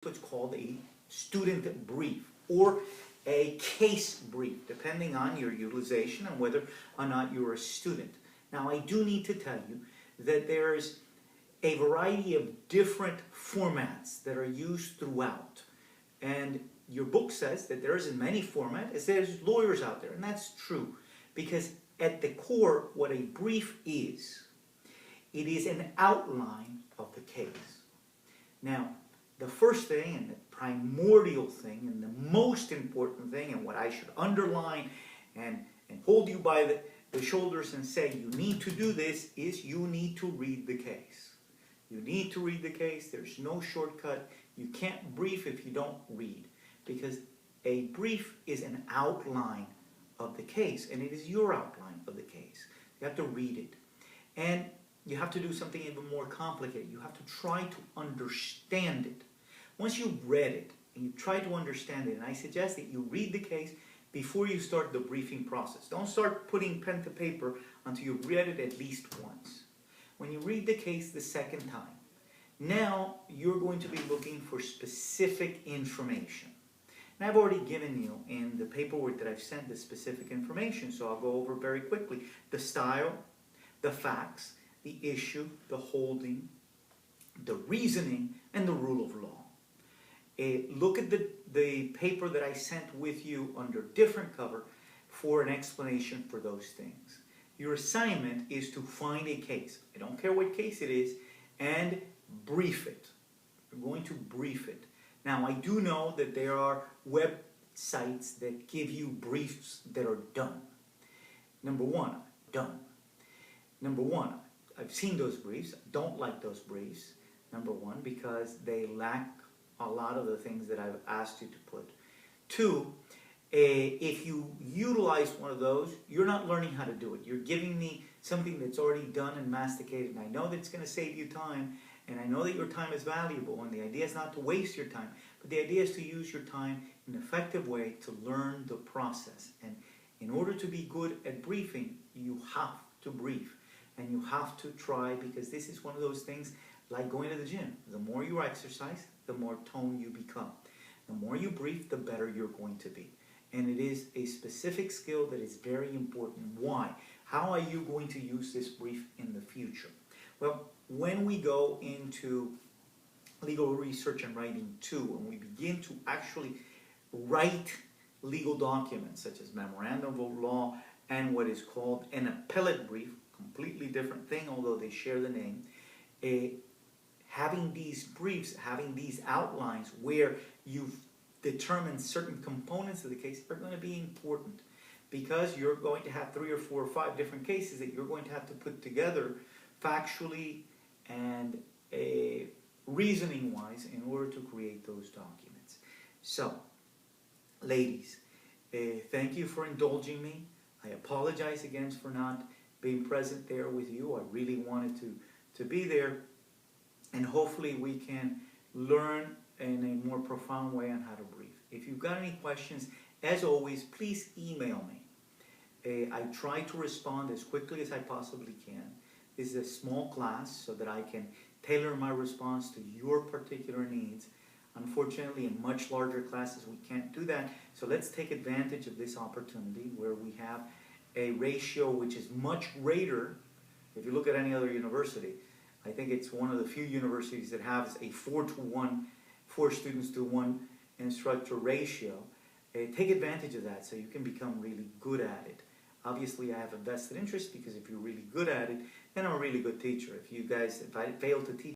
what's called a student brief or a case brief, depending on your utilization and whether or not you're a student. Now, I do need to tell you that there's a variety of different formats that are used throughout. And your book says that there isn't many formats, as there's lawyers out there, and that's true. Because at the core, what a brief is, it is an outline of the case. Now, the first thing and the primordial thing and the most important thing, and what I should underline and hold you by the shoulders and say you need to do this, is you need to read the case. You need to read the case. There's no shortcut. You can't brief if you don't read, because a brief is an outline of the case, and it is your outline of the case. You have to read it. And you have to do something even more complicated. You have to try to understand it. Once you've read it and you try to understand it, and I suggest that you read the case before you start the briefing process. Don't start putting pen to paper until you've read it at least once. When you read the case the second time, now you're going to be looking for specific information. And I've already given you in the paperwork that I've sent the specific information, so I'll go over very quickly. The style, the facts, the issue, the holding, the reasoning, and the rule of law. Look at the paper that I sent with you under different cover for an explanation for those things. Your assignment is to find a case. I don't care what case it is, and brief it. You're going to brief it. Now, I do know that there are websites that give you briefs that are done. Number one, done. Number one, I've seen those briefs. I don't like those briefs. Number one, because they lack a lot of the things that I've asked you to put. Two, if you utilize one of those, you're not learning how to do it. You're giving me something that's already done and masticated, and I know that it's going to save you time, and I know that your time is valuable, and the idea is not to waste your time, but the idea is to use your time in an effective way to learn the process. And in order to be good at briefing, you have to brief, and you have to try, because this is one of those things like going to the gym. The more you exercise, the more toned you become. The more you brief, the better you're going to be. And it is a specific skill that is very important. Why? How are you going to use this brief in the future? Well, when we go into legal research and writing 2, and we begin to actually write legal documents such as memorandum of law and what is called an appellate brief, completely different thing, although they share the name, having these briefs, having these outlines where you've determined certain components of the case are going to be important, because you're going to have 3 or 4 or 5 different cases that you're going to have to put together factually and reasoning-wise in order to create those documents. So, ladies, thank you for indulging me. I apologize again for not being present there with you. I really wanted to be there, and hopefully we can learn in a more profound way on how to brief. If you've got any questions, as always, please email me. I try to respond as quickly as I possibly can. This is a small class so that I can tailor my response to your particular needs. Unfortunately, in much larger classes, we can't do that. So let's take advantage of this opportunity where we have a ratio which is much greater. If you look at any other university, I think it's one of the few universities that has a 4-to-1, 4 students to 1 instructor ratio. Take advantage of that so you can become really good at it. Obviously, I have a vested interest, because if you're really good at it, then I'm a really good teacher. If I fail to teach